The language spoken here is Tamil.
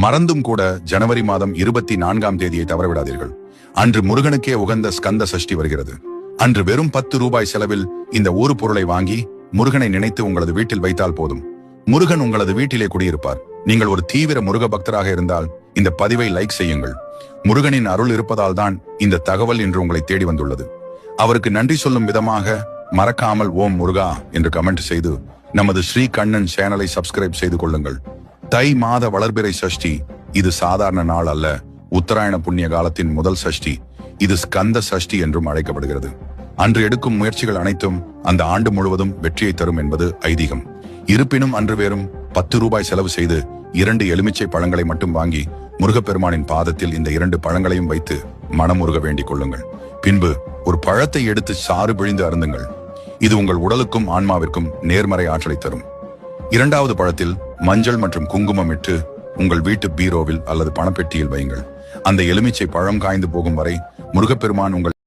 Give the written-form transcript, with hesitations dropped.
மறந்தும் கூட ஜனவரி மாதம் 24ஆம் தேதியை தவறவிடாதீர்கள். அன்று முருகனுக்கே உகந்த ஸ்கந்த சஷ்டி வருகிறது. அன்று வெறும் 10 ரூபாய் செலவில் இந்த ஒரு பொருளை வாங்கி முருகனை நினைத்து உங்களது வீட்டில் வைத்தால் போதும். முருகன் உங்களது வீட்டிலே குடியிருப்பார். நீங்கள் ஒரு தீவிர முருக பக்தராக இருந்தால் இந்த பதிவை லைக் செய்யுங்கள். முருகனின் அருள் இருப்பதால் தான் இந்த தகவல் இன்று உங்களை தேடி வந்துள்ளது. அவருக்கு நன்றி சொல்லும் விதமாக மறக்காமல் ஓம் முருகா என்று கமெண்ட் செய்து நமது ஸ்ரீ கண்ணன் சேனலை சப்ஸ்கிரைப் செய்து கொள்ளுங்கள். தை மாத வளர்பிறை சஷ்டி இது சாதாரண நாள் அல்ல. உத்தராயண புண்ணிய காலத்தின் முதல் சஷ்டி. இது ஸ்கந்த சஷ்டி என்றும் அழைக்கப்படுகிறது. அன்று எடுக்கும் முயற்சிகள் அனைத்தும் அந்த ஆண்டு முழுவதும் வெற்றியை தரும் என்பது ஐதீகம். இருப்பினும் அன்று வேறும் 10 ரூபாய் செலவு செய்து 2 எலுமிச்சை பழங்களை மட்டும் வாங்கி முருகப்பெருமானின் பாதத்தில் இந்த 2 பழங்களையும் வைத்து மனமுருக வேண்டிக் கொள்ளுங்கள். பின்பு ஒரு பழத்தை எடுத்து சாறு பிழிந்து அருந்துங்கள். இது உங்கள் உடலுக்கும் ஆன்மாவிற்கும் நேர்மறை ஆற்றலை தரும். 2வது பழத்தில் மஞ்சள் மற்றும் குங்குமம் இட்டு உங்கள் வீட்டு பீரோவில் அல்லது பணப்பெட்டியில் வையுங்கள். அந்த எலுமிச்சை பழம் காய்ந்து போகும் வரை முருகப்பெருமான் உங்கள்